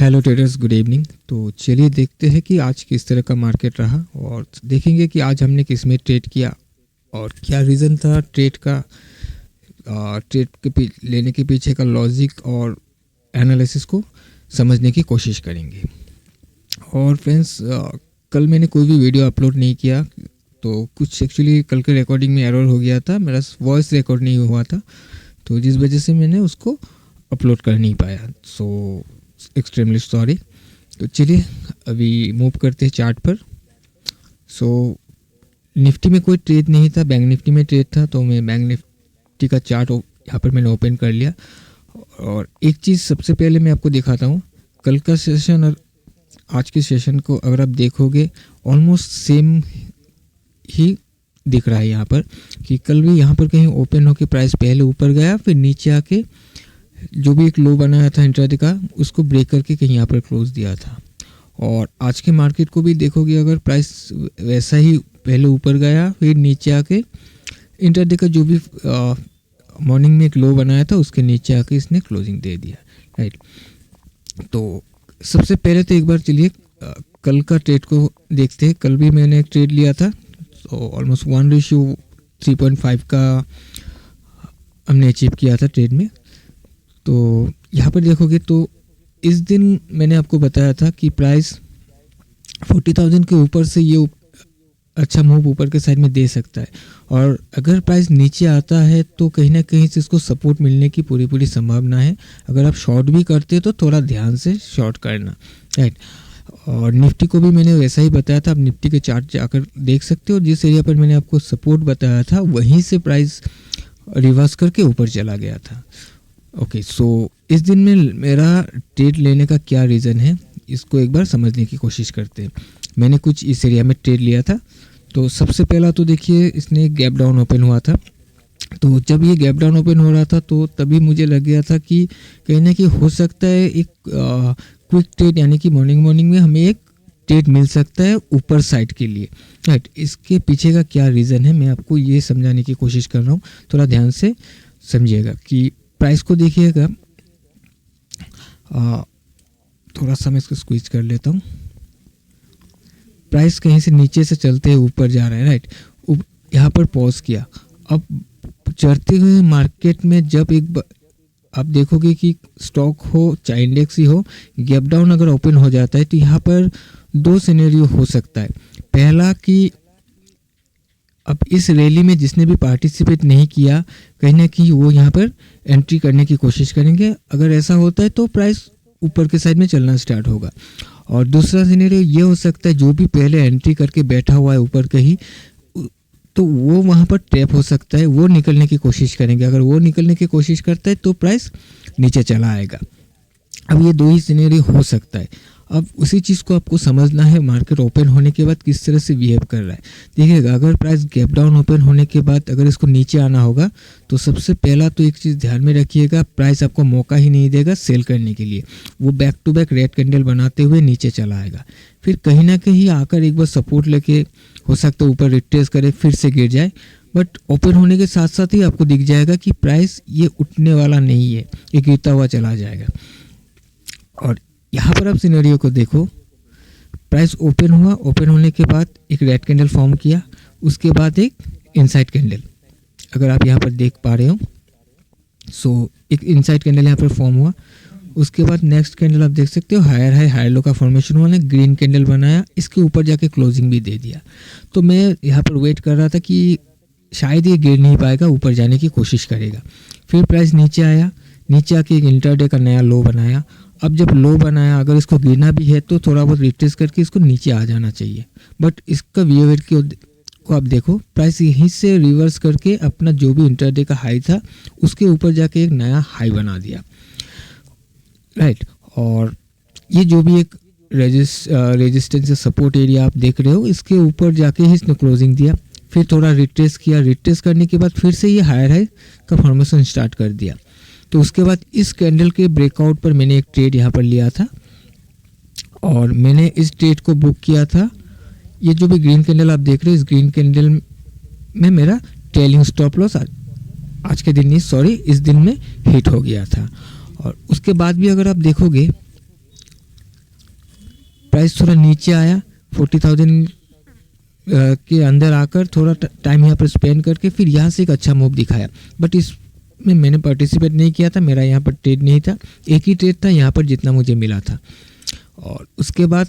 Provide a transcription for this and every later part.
Hello traders, good evening. तो चलिए देखते हैं कि आज किस तरह का मार्केट रहा और देखेंगे कि आज हमने किस में ट्रेड किया और क्या रीज़न था ट्रेड का। ट्रेड के लेने के पीछे का लॉजिक और एनालिसिस को समझने की कोशिश करेंगे। और फ्रेंड्स, कल मैंने कोई भी वीडियो अपलोड नहीं किया, तो कुछ एक्चुअली कल के रिकॉर्डिंग में एरर हो गया था, मेरा वॉइस रिकॉर्ड नहीं हुआ था, तो जिस वजह से मैंने उसको अपलोड कर नहीं पाया। सो एक्सट्रीमली सॉरी। तो चलिए अभी मूव करते हैं चार्ट पर। सो निफ्टी में कोई ट्रेड नहीं था, बैंक निफ्टी में ट्रेड था, तो मैं बैंक निफ्टी का चार्ट यहाँ पर मैंने ओपन कर लिया। और एक चीज़ सबसे पहले मैं आपको दिखाता हूँ, कल का सेशन और आज के सेशन को अगर आप देखोगे ऑलमोस्ट सेम ही दिख रहा है यहाँ पर, कि कल भी यहाँ पर कहीं ओपन होकर प्राइस पहले ऊपर गया, फिर नीचे आके जो भी एक लो बनाया था इंट्राडे का उसको ब्रेक करके कहीं यहाँ पर क्लोज दिया था। और आज के मार्केट को भी देखोगे, अगर प्राइस वैसा ही पहले ऊपर गया फिर नीचे आके इंट्राडे का जो भी मॉर्निंग में एक लो बनाया था उसके नीचे आके इसने क्लोजिंग दे दिया, राइट। तो सबसे पहले तो एक बार चलिए कल का ट्रेड को देखते हैं। कल भी मैंने एक ट्रेड लिया था, तो ऑलमोस्ट 1:3.5 का हमने अचीव किया था ट्रेड में। तो यहाँ पर देखोगे तो इस दिन मैंने आपको बताया था कि प्राइस 40,000 के ऊपर से ये अच्छा मूव ऊपर के साइड में दे सकता है, और अगर प्राइस नीचे आता है तो कहीं ना कहीं से इसको सपोर्ट मिलने की पूरी संभावना है। अगर आप शॉर्ट भी करते हो तो थोड़ा ध्यान से शॉर्ट करना, राइट। और निफ्टी को भी मैंने वैसा ही बताया था, आप निफ्टी के चार्ट जाकर देख सकते हो। जिस एरिया पर मैंने आपको सपोर्ट बताया था वहीं से प्राइस रिवर्स करके ऊपर चला गया था। ओके, सो इस दिन में मेरा ट्रेड लेने का क्या रीज़न है, इसको एक बार समझने की कोशिश करते हैं। मैंने कुछ इस एरिया में ट्रेड लिया था। तो सबसे पहला तो देखिए, इसने गैप डाउन ओपन हुआ था। तो जब ये गैप डाउन ओपन हो रहा था तो तभी मुझे लग गया था कि कहीं ना कहीं हो सकता है एक क्विक ट्रेड, यानी कि मॉर्निंग में हमें एक ट्रेड मिल सकता है ऊपर साइड के लिए, राइट। इसके पीछे का क्या रीज़न है मैं आपको ये समझाने की कोशिश कर रहा हूँ, थोड़ा ध्यान से समझिएगा। कि प्राइस को देखिएगा, थोड़ा सा मैं इसको स्क्वीज कर लेता हूँ। प्राइस कहीं से नीचे से चलते हुए ऊपर जा रहा है, राइट। यहाँ पर पॉज किया। अब चढ़ते हुए मार्केट में जब आप देखोगे कि स्टॉक हो चाहे इंडेक्स ही हो, गैप डाउन अगर ओपन हो जाता है तो यहाँ पर दो सिनेरियो हो सकता है। पहला कि अब इस रैली में जिसने भी पार्टिसिपेट नहीं किया, कहीं ना कहीं वो यहाँ पर एंट्री करने की कोशिश करेंगे। अगर ऐसा होता है तो प्राइस ऊपर के साइड में चलना स्टार्ट होगा। और दूसरा सिनेरियो ये हो सकता है, जो भी पहले एंट्री करके बैठा हुआ है ऊपर कहीं, तो वो वहाँ पर ट्रैप हो सकता है, वो निकलने की कोशिश करेंगे। अगर वो निकलने की कोशिश करता है तो प्राइस नीचे चला आएगा। अब ये दो ही सिनेरियो हो सकता है। अब उसी चीज़ को आपको समझना है, मार्केट ओपन होने के बाद किस तरह से बिहेव कर रहा है। देखिएगा, अगर प्राइस गैप डाउन ओपन होने के बाद अगर इसको नीचे आना होगा तो सबसे पहला तो एक चीज़ ध्यान में रखिएगा, प्राइस आपको मौका ही नहीं देगा सेल करने के लिए। वो back to back red candle बनाते हुए नीचे चला आएगा, फिर कहीं ना कहीं आकर एक बार सपोर्ट लेके हो सकता है ऊपर रिट्रेस करे, फिर से गिर जाए। बट ओपन होने के साथ साथ ही आपको दिख जाएगा कि प्राइस ये उठने वाला नहीं है, ये गिरता हुआ चला जाएगा। और यहाँ पर आप सिनेरियो को देखो, प्राइस ओपन हुआ, ओपन होने के बाद एक रेड कैंडल फॉर्म किया, उसके बाद एक इनसाइड कैंडल, अगर आप यहाँ पर देख पा रहे हो। सो एक इनसाइड कैंडल यहाँ पर फॉर्म हुआ, उसके बाद नेक्स्ट कैंडल आप देख सकते हो हायर हाई हायर लो का फॉर्मेशन हुआ, ग्रीन कैंडल बनाया, इसके ऊपर जाके क्लोजिंग भी दे दिया। तो मैं यहाँ पर वेट कर रहा था कि शायद ये गिर नहीं पाएगा, ऊपर जाने की कोशिश करेगा। फिर प्राइस नीचे आया, नीचे आके एक इंट्राडे का नया लो बनाया। अब जब लो बनाया, अगर इसको गिरना भी है तो थोड़ा बहुत रिट्रेस करके इसको नीचे आ जाना चाहिए। बट इसका बिहेवियर को आप देखो, प्राइस यहीं से रिवर्स करके अपना जो भी इंट्राडे का हाई था उसके ऊपर जाके एक नया हाई बना दिया, राइट। और ये जो भी एक रेजिस्टेंस या सपोर्ट एरिया आप देख रहे हो, इसके ऊपर जाके ही इसने क्लोजिंग दिया। फिर थोड़ा रिट्रेस किया, रिट्रेस करने के बाद फिर से ये हायर हाई का फॉर्मेशन स्टार्ट कर दिया। तो उसके बाद इस कैंडल के ब्रेकआउट पर मैंने एक ट्रेड यहाँ पर लिया था और मैंने इस ट्रेड को बुक किया था। ये जो भी ग्रीन कैंडल आप देख रहे हो, इस ग्रीन कैंडल में मेरा ट्रेलिंग स्टॉप लॉस आज के दिन नहीं, सॉरी, इस दिन में हिट हो गया था। और उसके बाद भी अगर आप देखोगे प्राइस थोड़ा नीचे आया 40,000 के अंदर आकर थोड़ा टाइम यहाँ पर स्पेंड करके फिर यहाँ से एक अच्छा मूव दिखाया, बट इसमें मैंने पार्टिसिपेट नहीं किया था, मेरा यहाँ पर ट्रेड नहीं था, एक ही ट्रेड था यहाँ पर जितना मुझे मिला था। और उसके बाद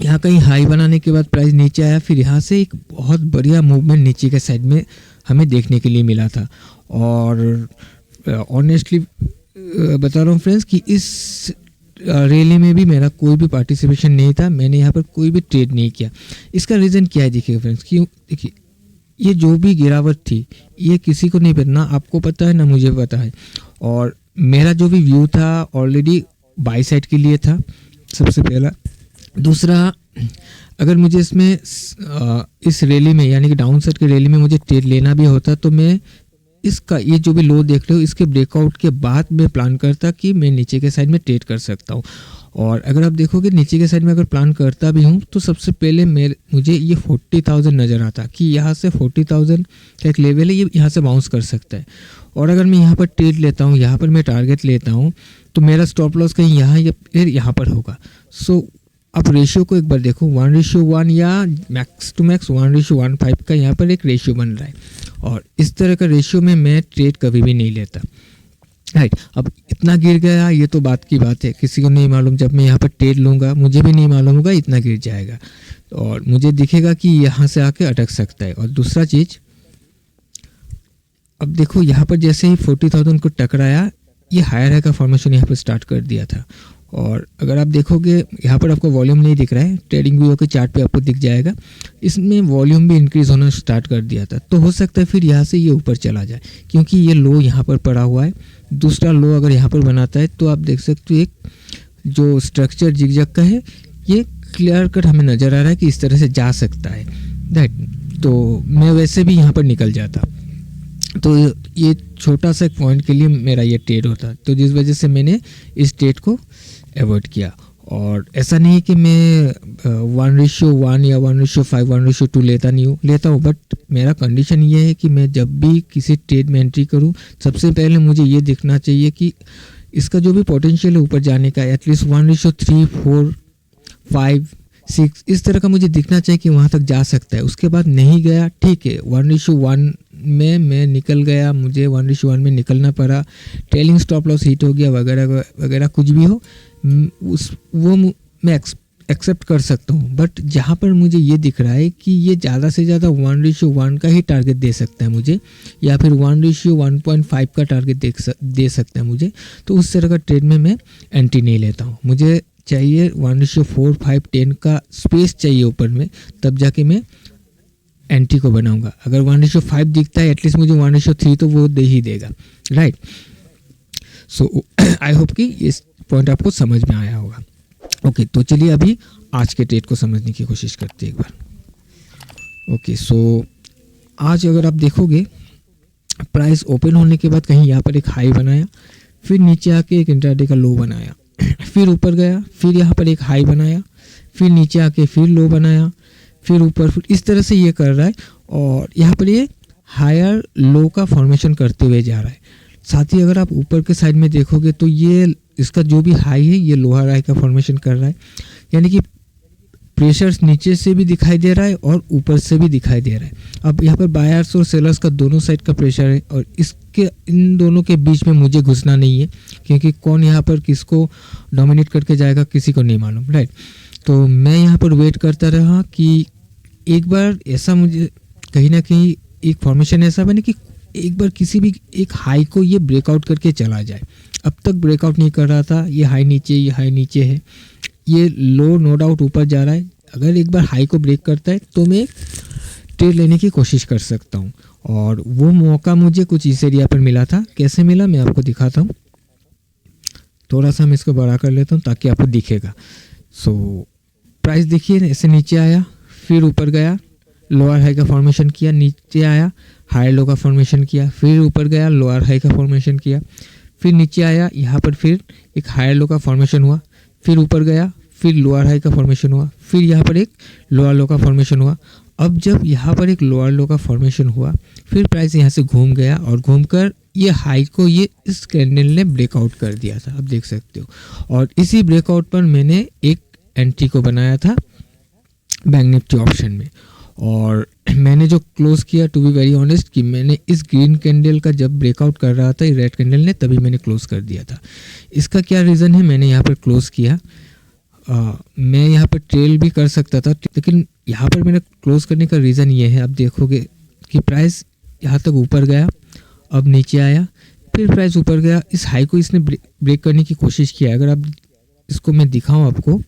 यहाँ कहीं हाई बनाने के बाद प्राइस नीचे आया, फिर यहाँ से एक बहुत बढ़िया मूवमेंट नीचे के साइड में हमें देखने के लिए मिला था। और ऑनेस्टली बता रहा हूँ फ्रेंड्स कि इस रैली में भी मेरा कोई भी पार्टिसिपेशन नहीं था, मैंने यहाँ पर कोई भी ट्रेड नहीं किया। इसका रीज़न क्या है देखिए फ्रेंड्स, क्यों देखिए ये जो भी गिरावट थी ये किसी को नहीं पता, ना आपको पता है ना मुझे पता है। और मेरा जो भी व्यू था ऑलरेडी बाई साइड के लिए था सबसे पहला। दूसरा, अगर मुझे इसमें इस रैली में यानी कि डाउन साइड की रैली में मुझे ट्रेड लेना भी होता तो मैं इसका ये जो भी लो देख रहे हो इसके ब्रेकआउट के बाद मैं प्लान करता कि मैं नीचे के साइड में ट्रेड कर सकता हूँ। और अगर आप देखोगे नीचे के साइड में अगर प्लान करता भी हूँ तो सबसे पहले मुझे ये 40,000 नज़र आता कि यहाँ से 40,000 का एक लेवल है, ये यहाँ से बाउंस कर सकता है। और अगर मैं यहाँ पर ट्रेड लेता हूँ, यहाँ पर मैं टारगेट लेता हूँ तो मेरा स्टॉप लॉस कहीं यहाँ या फिर यहाँ पर होगा। सो आप रेशियो को एक बार देखो 1:1 या मैक्स टू मैक्स 1:1.5 का यहाँ पर एक रेशियो बन रहा है। और इस तरह का रेशियो में मैं ट्रेड कभी भी नहीं लेता, राइट। अब इतना गिर गया ये तो बात की बात है, किसी को नहीं मालूम, जब मैं यहाँ पर ट्रेड लूँगा मुझे भी नहीं मालूम होगा इतना गिर जाएगा और मुझे दिखेगा कि यहाँ से आके अटक सकता है। और दूसरा चीज़, अब देखो यहाँ पर जैसे ही 40,000 को टकराया ये हायर हाई का फॉर्मेशन यहाँ पर स्टार्ट कर दिया था। और अगर आप देखोगे यहाँ पर आपको वॉल्यूम नहीं दिख रहा है, ट्रेडिंग व्यू के चार्ट पे आपको दिख जाएगा, इसमें वॉल्यूम भी इंक्रीज होना स्टार्ट कर दिया था। तो हो सकता है फिर यहाँ से ये ऊपर चला जाए क्योंकि ये लो यहाँ पर पड़ा हुआ है। दूसरा लो अगर यहाँ पर बनाता है तो आप देख सकते हो एक जो स्ट्रक्चर जिगजैग का है ये क्लियर कट हमें नज़र आ रहा है कि इस तरह से जा सकता है, राइट। तो मैं वैसे भी यहाँ पर निकल जाता, तो ये छोटा सा एक पॉइंट के लिए मेरा ये ट्रेड होता, तो जिस वजह से मैंने इस ट्रेड को अवॉइड किया। और ऐसा नहीं कि मैं 1:1 या 1:5 1:2 लेता हूँ, बट मेरा कंडीशन ये है कि मैं जब भी किसी ट्रेड में एंट्री करूँ सबसे पहले मुझे ये देखना चाहिए कि इसका जो भी पोटेंशियल है ऊपर जाने का एटलीस्ट 1:3 4 5 6 इस तरह का मुझे दिखना चाहिए कि वहाँ तक जा सकता है। उसके बाद नहीं गया ठीक है, 1:1 में मैं निकल गया, मुझे 1:1 में निकलना पड़ा, ट्रेलिंग स्टॉप लॉस हिट हो गया वगैरह वगैरह कुछ भी हो, वो मैं एक्सेप्ट कर सकता हूँ। बट जहाँ पर मुझे ये दिख रहा है कि ये ज़्यादा से ज़्यादा 1:1 का ही टारगेट दे सकता है मुझे, या फिर 1:1.5 का टारगेट दे सकता है मुझे, तो उस तरह का ट्रेड में मैं एंट्री नहीं लेता हूँ। मुझे चाहिए 1:4 5 10 का स्पेस चाहिए ऊपर में, तब जाके मैं एंट्री को बनाऊंगा। अगर 1:5 दिखता है एटलीस्ट मुझे 1:3 तो वो दे ही देगा, राइट। सो आई होप कि इस पॉइंट आपको समझ में आया होगा। ओके, तो चलिए अभी आज के ट्रेड को समझने की कोशिश करते हैं एक बार। ओके, सो आज अगर आप देखोगे प्राइस ओपन होने के बाद कहीं यहाँ पर एक हाई बनाया, फिर नीचे आके एक इंट्राडे का लो बनाया, फिर ऊपर गया, फिर यहाँ पर एक हाई बनाया, फिर नीचे आके फिर लो बनाया, फिर ऊपर, फिर इस तरह से ये कर रहा है। और यहाँ पर ये हायर लो का फॉर्मेशन करते हुए जा रहा है। साथ ही अगर आप ऊपर के साइड में देखोगे तो ये इसका जो भी हाई है ये लोअर हाई का फॉर्मेशन कर रहा है, यानी कि प्रेशर्स नीचे से भी दिखाई दे रहा है और ऊपर से भी दिखाई दे रहा है। अब यहाँ पर बायर्स और सेलर्स का दोनों साइड का प्रेशर है और इन दोनों के बीच में मुझे घुसना नहीं है क्योंकि कौन यहाँ पर किसको डोमिनेट करके जाएगा किसी को नहीं मालूम, राइट। तो मैं यहाँ पर वेट करता रहा कि एक बार ऐसा मुझे कहीं ना कहीं एक फॉर्मेशन ऐसा बने कि एक बार किसी भी एक हाई को ये ब्रेकआउट करके चला जाए। अब तक ब्रेकआउट नहीं कर रहा था, ये हाई नीचे है, ये लो नो डाउट ऊपर जा रहा है। अगर एक बार हाई को ब्रेक करता है तो मैं ट्रेड लेने की कोशिश कर सकता हूँ। और वो मौका मुझे कुछ इस एरिया पर मिला था। कैसे मिला मैं आपको दिखाता हूँ, थोड़ा सा मैं इसको बड़ा कर लेता हूँ ताकि आपको दिखेगा। सो प्राइस देखिए ऐसे नीचे आया, फिर ऊपर गया, लोअर हाई का फॉर्मेशन किया, नीचे आया, हाई लो का फॉर्मेशन किया, फिर ऊपर गया, लोअर हाई का फॉर्मेशन किया, फिर नीचे आया, यहाँ पर फिर एक हायर लो का फॉर्मेशन हुआ, फिर ऊपर गया, फिर लोअर हाई का फॉर्मेशन हुआ, फिर यहाँ पर एक लोअर लो का फॉर्मेशन हुआ। अब जब यहाँ पर एक लोअर लो का फॉर्मेशन हुआ फिर प्राइस यहाँ से घूम गया और घूमकर ये हाई को ये इस कैंडल ने ब्रेकआउट कर दिया था, आप देख सकते हो। और इसी ब्रेकआउट पर मैंने एक एंट्री को बनाया था बैंक निफ्टी ऑप्शन में। और मैंने जो क्लोज़ किया, टू बी वेरी ऑनेस्ट, कि मैंने इस ग्रीन कैंडल का जब ब्रेकआउट कर रहा था रेड कैंडल ने, तभी मैंने क्लोज़ कर दिया था। इसका क्या रीज़न है, मैंने यहाँ पर क्लोज़ किया। मैं यहाँ पर ट्रेल भी कर सकता था, लेकिन यहाँ पर मैंने क्लोज़ करने का रीज़न ये है, आप देखोगे कि प्राइस यहाँ तक ऊपर गया, अब नीचे आया, फिर प्राइस ऊपर गया, इस हाई को इसने ब्रेक करने की कोशिश किया। अगर आप इसको मैं दिखाऊं आपको,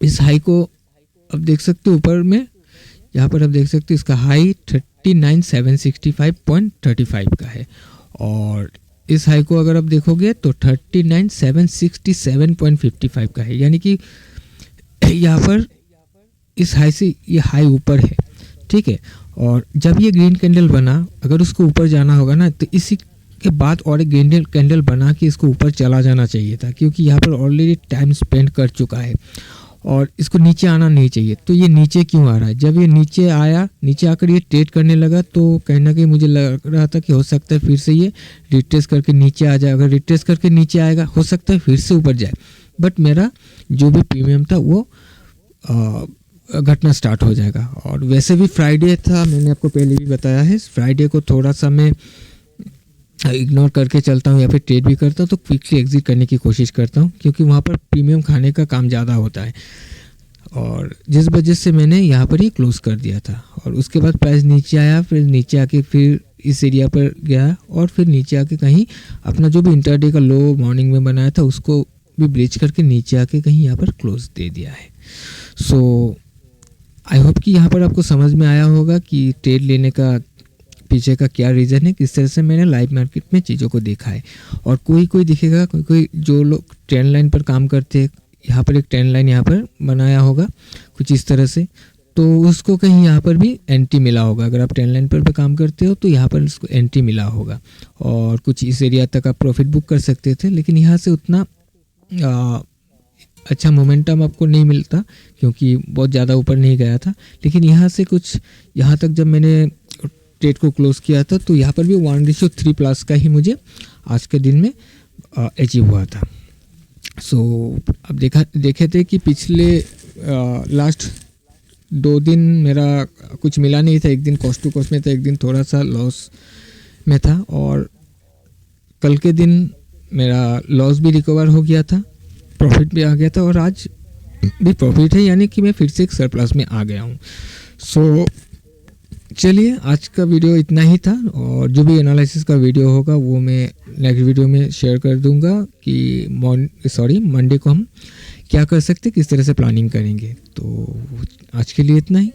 इस हाई को अब देख सकते हो ऊपर में, यहाँ पर आप देख सकते हो इसका हाई 39,765.35 का है, और इस हाई को अगर आप देखोगे तो 39,767.55 का है। यानी कि यहाँ पर इस हाई से ये हाई ऊपर है, ठीक है। और जब ये ग्रीन कैंडल बना, अगर उसको ऊपर जाना होगा ना, तो इसी के बाद और एक ग्रीन कैंडल बना के इसको ऊपर चला जाना चाहिए था, क्योंकि यहाँ पर ऑलरेडी टाइम स्पेंड कर चुका है और इसको नीचे आना नहीं चाहिए। तो ये नीचे क्यों आ रहा है? जब ये नीचे आया, नीचे आकर ये ट्रेड करने लगा, तो कहीं ना कहीं मुझे लग रहा था कि हो सकता है फिर से ये रिट्रेस करके नीचे आ जाए। अगर रिट्रेस करके नीचे आएगा, हो सकता है फिर से ऊपर जाए, बट मेरा जो भी प्रीमियम था वो घटना स्टार्ट हो जाएगा। और वैसे भी फ्राइडे था, मैंने आपको पहले भी बताया है, फ्राइडे को थोड़ा सा मैं इग्नोर करके चलता हूँ या फिर ट्रेड भी करता हूँ, तो क्विकली एग्जिट करने की कोशिश करता हूँ, क्योंकि वहाँ पर प्रीमियम खाने का काम ज़्यादा होता है। और जिस वजह से मैंने यहाँ पर ही क्लोज़ कर दिया था। और उसके बाद प्राइस नीचे आया, फिर नीचे आके फिर इस एरिया पर गया, और फिर नीचे आके कहीं अपना जो भी इंटरडे का लो मॉर्निंग में बनाया था उसको भी ब्रीच करके नीचे आके कहीं यहाँ पर क्लोज दे दिया है। सो आई होप कि यहाँ पर आपको समझ में आया होगा कि ट्रेड लेने का पीछे का क्या रीज़न है, किस तरह से मैंने लाइव मार्केट में चीज़ों को देखा है। और कोई दिखेगा, कोई जो लोग ट्रेंड लाइन पर काम करते हैं, यहाँ पर एक ट्रेंड लाइन यहाँ पर बनाया होगा कुछ इस तरह से, तो उसको कहीं यहाँ पर भी एंट्री मिला होगा। अगर आप ट्रेंड लाइन पर काम करते हो तो यहाँ पर उसको एंट्री मिला होगा, और कुछ इस एरिया तक आप प्रॉफिट बुक कर सकते थे। लेकिन यहाँ से उतना अच्छा मोमेंटम आपको नहीं मिलता, क्योंकि बहुत ज़्यादा ऊपर नहीं गया था। लेकिन यहाँ से कुछ यहाँ तक जब मैंने ट्रेड को क्लोज किया था, तो यहाँ पर भी 1:3+ का ही मुझे आज के दिन में अचीव हुआ था। सो अब देखे थे कि पिछले लास्ट 2 दिन मेरा कुछ मिला नहीं था। एक दिन कॉस्ट टू कॉस्ट में था, एक दिन थोड़ा सा लॉस में था, और कल के दिन मेरा लॉस भी रिकवर हो गया था, प्रॉफिट भी आ गया था, और आज भी प्रॉफिट है, यानी कि मैं फिर से एक सरप्लस में आ गया हूँ। सो चलिए, आज का वीडियो इतना ही था, और जो भी एनालिसिस का वीडियो होगा वो मैं नेक्स्ट वीडियो में शेयर कर दूंगा कि मंडे को हम क्या कर सकते, किस तरह से प्लानिंग करेंगे। तो आज के लिए इतना ही।